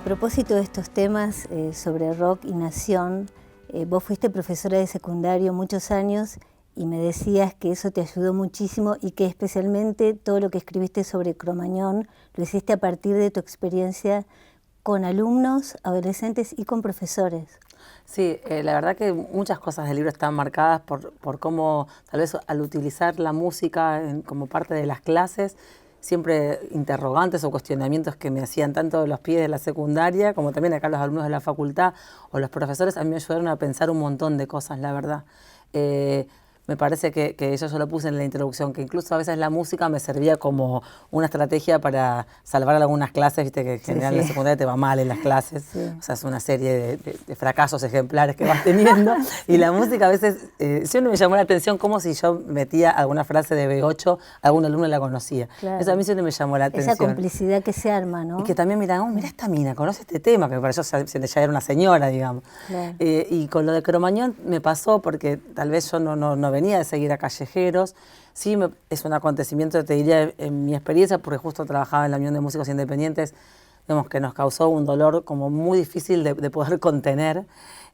propósito de estos temas sobre rock y nación, vos fuiste profesora de secundario muchos años y me decías que eso te ayudó muchísimo y que especialmente todo lo que escribiste sobre Cromañón lo hiciste a partir de tu experiencia con alumnos, adolescentes y con profesores. Sí, la verdad que muchas cosas del libro están marcadas por cómo, tal vez al utilizar la música como parte de las clases, siempre interrogantes o cuestionamientos que me hacían tanto los pibes de la secundaria como también acá los alumnos de la facultad o los profesores, a mí me ayudaron a pensar un montón de cosas, la verdad. Me parece que eso yo lo puse en la introducción, que incluso a veces la música me servía como una estrategia para salvar algunas clases, viste que en general en la secundaria te va mal en las clases, o sea, es una serie de fracasos ejemplares que vas teniendo, y la música a veces, siempre me llamó la atención como si yo metía alguna frase de B8, algún alumno la conocía. Claro. Eso a mí siempre me llamó la atención. Esa complicidad que se arma, ¿no? Y que también miran, oh, mira esta mina, conoce este tema, que para ellos ya era una señora, digamos. Claro. Y con lo de Cromañón me pasó porque tal vez yo no venía de seguir a Callejeros. Sí, es un acontecimiento, te diría, en mi experiencia, porque justo trabajaba en la Unión de Músicos Independientes, digamos, que nos causó un dolor como muy difícil de poder contener.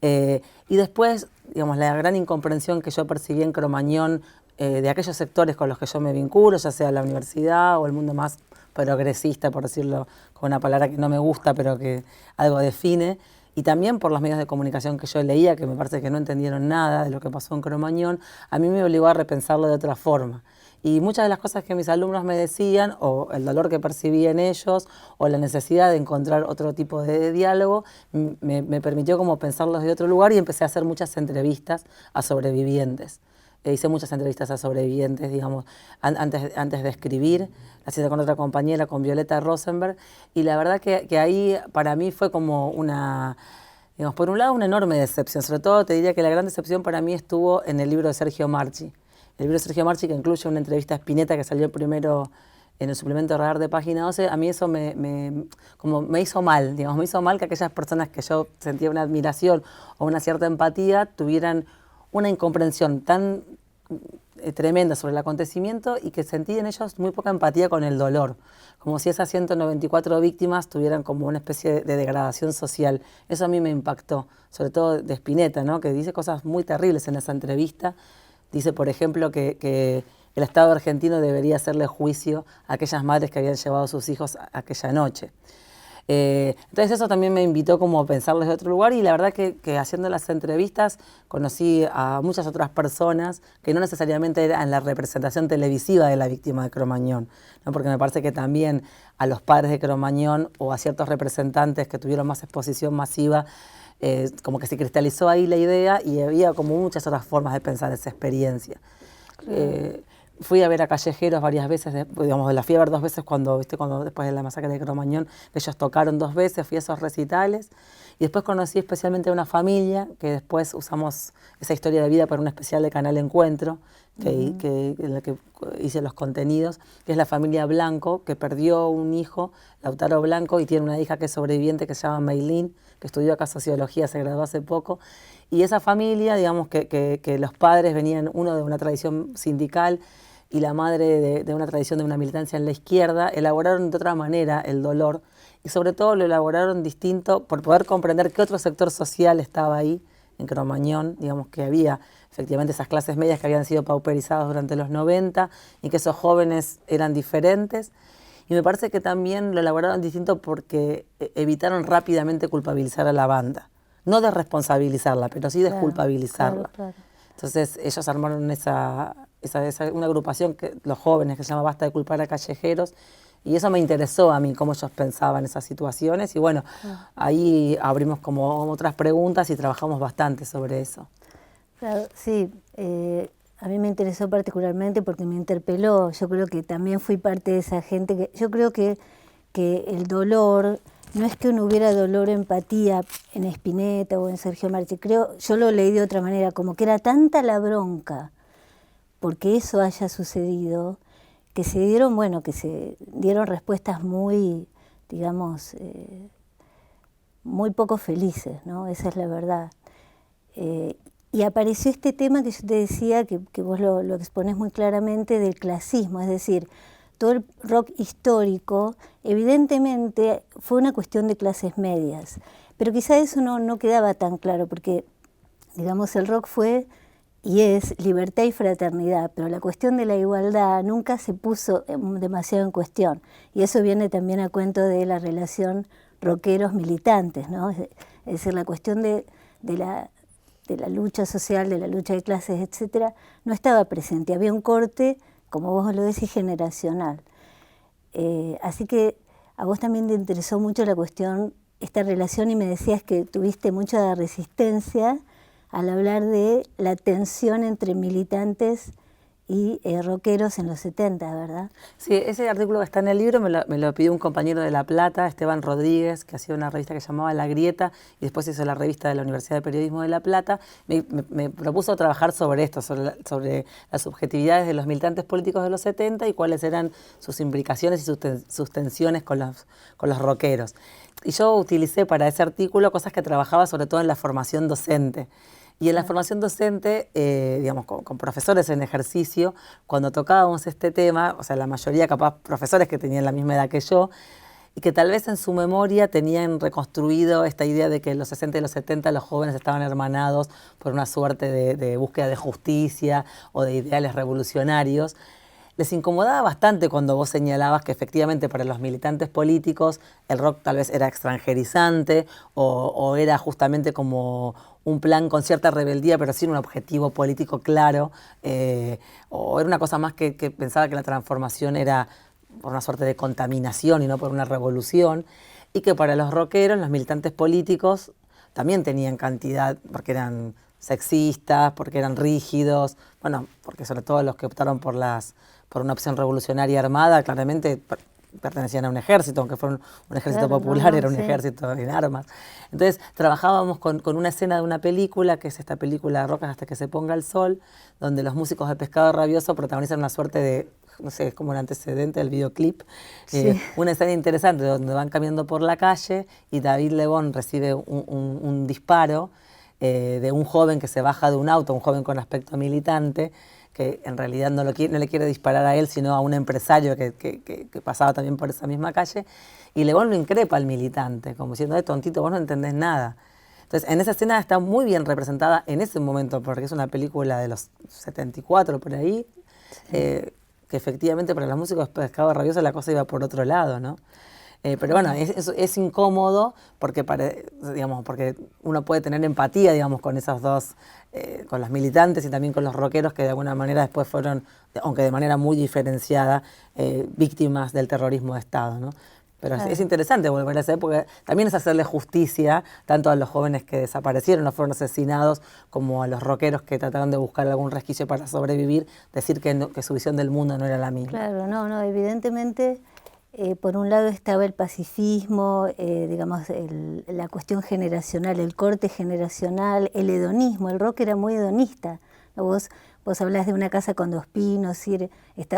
Y después, digamos, la gran incomprensión que yo percibí en Cromañón de aquellos sectores con los que yo me vinculo, ya sea la universidad o el mundo más progresista, por decirlo con una palabra que no me gusta, pero que algo define, y también por los medios de comunicación que yo leía, que me parece que no entendieron nada de lo que pasó en Cromañón, a mí me obligó a repensarlo de otra forma. Y muchas de las cosas que mis alumnos me decían, o el dolor que percibí en ellos, o la necesidad de encontrar otro tipo de diálogo, me permitió como pensarlos de otro lugar y empecé a hacer muchas entrevistas a sobrevivientes. Hice muchas entrevistas a sobrevivientes, digamos, antes de escribir. Las hice con otra compañera, con Violeta Rosenberg, y la verdad que ahí para mí fue como una, digamos, por un lado una enorme decepción. Sobre todo te diría que la gran decepción para mí estuvo en el libro de Sergio Marchi. El libro de Sergio Marchi, que incluye una entrevista a Spinetta que salió primero en el suplemento Radar de Página 12, a mí eso como me hizo mal, digamos, me hizo mal que aquellas personas que yo sentía una admiración o una cierta empatía tuvieran una incomprensión tan tremenda sobre el acontecimiento y que sentí en ellos muy poca empatía con el dolor, como si esas 194 víctimas tuvieran como una especie de degradación social. Eso a mí me impactó, sobre todo de Spinetta, ¿no? Que dice cosas muy terribles en esa entrevista. Dice, por ejemplo, que el Estado argentino debería hacerle juicio a aquellas madres que habían llevado a sus hijos aquella noche. Entonces eso también me invitó como a pensarlo desde otro lugar, y la verdad que haciendo las entrevistas conocí a muchas otras personas que no necesariamente eran la representación televisiva de la víctima de Cromañón, ¿no? Porque me parece que también a los padres de Cromañón o a ciertos representantes que tuvieron más exposición masiva, como que se cristalizó ahí la idea y había como muchas otras formas de pensar esa experiencia. Fui a ver a Callejeros varias veces, digamos, la fui a ver 2 veces cuando después de la masacre de Cromañón, ellos tocaron 2 veces, fui a esos recitales, y después conocí especialmente a una familia, que después usamos esa historia de vida para un especial de Canal Encuentro, en la que hice los contenidos, que es la familia Blanco, que perdió un hijo, Lautaro Blanco, y tiene una hija que es sobreviviente, que se llama Meilín, que estudió acá sociología, se graduó hace poco. Y esa familia, digamos, que los padres venían, uno de una tradición sindical y la madre de una tradición de una militancia en la izquierda, elaboraron de otra manera el dolor, y sobre todo lo elaboraron distinto por poder comprender qué otro sector social estaba ahí en Cromañón, digamos, que había efectivamente esas clases medias que habían sido pauperizadas durante los 90 y que esos jóvenes eran diferentes. Y me parece que también lo elaboraron distinto porque evitaron rápidamente culpabilizar a la banda. No de responsabilizarla, pero sí de culpabilizarla. Claro. Entonces ellos armaron una agrupación, los jóvenes, que se llama Basta de culpar a Callejeros, y eso me interesó a mí, cómo ellos pensaban esas situaciones, y bueno, ahí abrimos como otras preguntas y trabajamos bastante sobre eso. Claro, sí, a mí me interesó particularmente porque me interpeló. Yo creo que también fui parte de esa gente. Yo creo que el dolor, no es que uno hubiera dolor o empatía en Spinetta o en Sergio Marchi, yo lo leí de otra manera, como que era tanta la bronca porque eso haya sucedido, que se dieron respuestas muy, digamos, muy poco felices, ¿no? Esa es la verdad. Y apareció este tema que yo te decía, que vos lo exponés muy claramente, del clasismo, es decir, todo el rock histórico, evidentemente fue una cuestión de clases medias. Pero quizá eso no quedaba tan claro, porque, digamos, el rock fue y es libertad y fraternidad, pero la cuestión de la igualdad nunca se puso demasiado en cuestión. Y eso viene también a cuento de la relación rockeros militantes, ¿no? Es decir, la cuestión de la lucha social, de la lucha de clases, etcétera, no estaba presente. Había un corte, como vos lo decís, generacional. Así que a vos también te interesó mucho la cuestión, esta relación, y me decías que tuviste mucha resistencia al hablar de la tensión entre militantes y rockeros en los 70, ¿verdad? Sí, ese artículo que está en el libro me lo pidió un compañero de La Plata, Esteban Rodríguez, que hacía una revista que se llamaba La Grieta, y después hizo la revista de la Universidad de Periodismo de La Plata. Me propuso trabajar sobre esto, sobre las subjetividades de los militantes políticos de los 70 y cuáles eran sus implicaciones y sus tensiones con los rockeros. Y yo utilicé para ese artículo cosas que trabajaba sobre todo en la formación docente. Y en la formación docente, digamos, con profesores en ejercicio, cuando tocábamos este tema, o sea, la mayoría capaz profesores que tenían la misma edad que yo, y que tal vez en su memoria tenían reconstruido esta idea de que en los 60 y los 70 los jóvenes estaban hermanados por una suerte de búsqueda de justicia o de ideales revolucionarios. Les incomodaba bastante cuando vos señalabas que efectivamente para los militantes políticos el rock tal vez era extranjerizante o era justamente como un plan con cierta rebeldía pero sin un objetivo político claro, o era una cosa más que pensaba que la transformación era por una suerte de contaminación y no por una revolución, y que para los rockeros, los militantes políticos, también tenían cantidad, porque eran sexistas, porque eran rígidos, bueno, porque sobre todo los que optaron por una opción revolucionaria armada, claramente pertenecían a un ejército, aunque fuera un ejército popular, era un ejército en armas. Entonces trabajábamos con una escena de una película, que es esta película Rocas hasta que se ponga el sol, donde los músicos de Pescado Rabioso protagonizan una suerte de, no sé, es como el antecedente del videoclip, una escena interesante donde van caminando por la calle y David Lebón recibe un disparo de un joven que se baja de un auto, un joven con aspecto militante, que en realidad no le quiere disparar a él, sino a un empresario que pasaba también por esa misma calle, y Lebón lo increpa al militante, como diciendo, tontito, vos no entendés nada. Entonces, en esa escena está muy bien representada en ese momento, porque es una película de los 74, por ahí, que efectivamente para los músicos de Pescado Rabioso la cosa iba por otro lado, ¿no? Pero bueno, es incómodo porque uno puede tener empatía, digamos, con esos dos, con los militantes y también con los rockeros que de alguna manera después fueron, aunque de manera muy diferenciada, víctimas del terrorismo de Estado, ¿no? Pero es interesante volver a esa época. También es hacerle justicia tanto a los jóvenes que desaparecieron o fueron asesinados como a los rockeros que trataron de buscar algún resquicio para sobrevivir, decir que su visión del mundo no era la misma. Claro, no, evidentemente... por un lado estaba el pacifismo, digamos, la cuestión generacional, el corte generacional, el hedonismo. El rock era muy hedonista, ¿no? Vos hablás de una casa con dos pinos,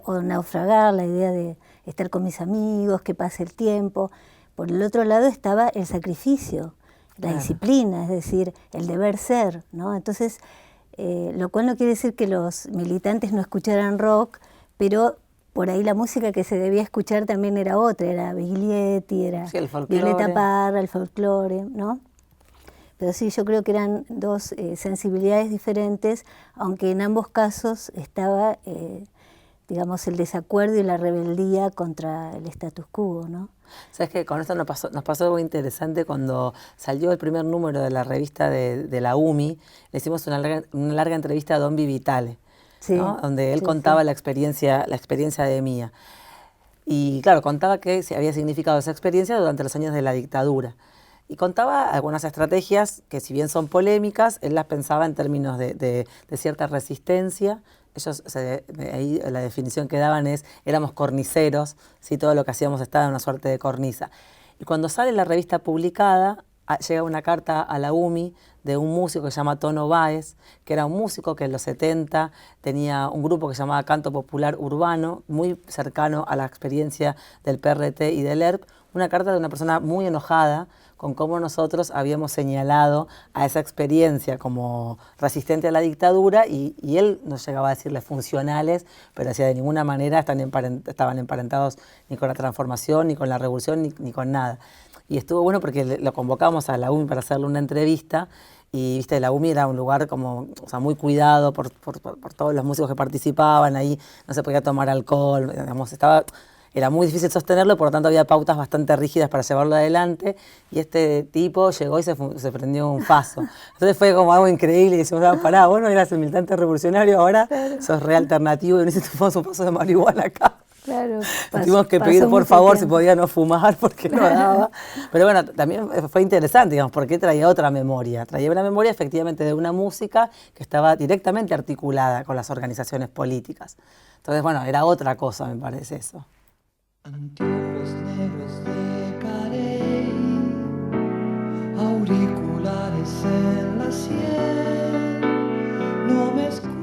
o naufragar, la idea de estar con mis amigos, que pase el tiempo. Por el otro lado estaba el sacrificio, la disciplina, es decir, el deber ser, ¿no? Entonces, lo cual no quiere decir que los militantes no escucharan rock, pero por ahí la música que se debía escuchar también era otra, era Biglietti, era Violeta Parra, el folclore, ¿no? Pero sí, yo creo que eran dos sensibilidades diferentes, aunque en ambos casos estaba, digamos, el desacuerdo y la rebeldía contra el status quo, ¿no? Sabes que con esto nos pasó algo interesante cuando salió el primer número de la revista de la UMI, le hicimos una larga entrevista a Don Vitale. Sí, ¿no? Donde él contaba la experiencia de Mía. Y claro, contaba que se había significado esa experiencia durante los años de la dictadura. Y contaba algunas estrategias que, si bien son polémicas, él las pensaba en términos de cierta resistencia. Ellos, ahí la definición que daban es, éramos corniceros, ¿sí? Todo lo que hacíamos estaba en una suerte de cornisa. Y cuando sale la revista publicada, llega una carta a la UMI de un músico que se llama Tono Báez, que era un músico que en los 70 tenía un grupo que se llamaba Canto Popular Urbano, muy cercano a la experiencia del PRT y del ERP, una carta de una persona muy enojada con cómo nosotros habíamos señalado a esa experiencia como resistente a la dictadura y él nos llegaba a decirle funcionales, pero decía de ninguna manera estaban emparentados ni con la transformación, ni con la revolución, ni con nada. Y estuvo bueno porque lo convocamos a la UMI para hacerle una entrevista. Y viste, la UMI era un lugar como, o sea, muy cuidado por todos los músicos que participaban, ahí no se podía tomar alcohol, digamos, era muy difícil sostenerlo, por lo tanto había pautas bastante rígidas para llevarlo adelante, y este tipo llegó y se prendió un faso. Entonces fue como algo increíble, y decimos, pará, vos no eras el militante revolucionario, ahora sos re alternativo, y necesitamos un paso de marihuana acá. Claro, tuvimos que pedir por favor si podía no fumar porque no daba. Pero bueno, también fue interesante, digamos, porque traía otra memoria. Traía una memoria efectivamente de una música que estaba directamente articulada con las organizaciones políticas. Entonces, bueno, era otra cosa, me parece eso. Anteojos negros de carey, auriculares en la sien, no me escuchas.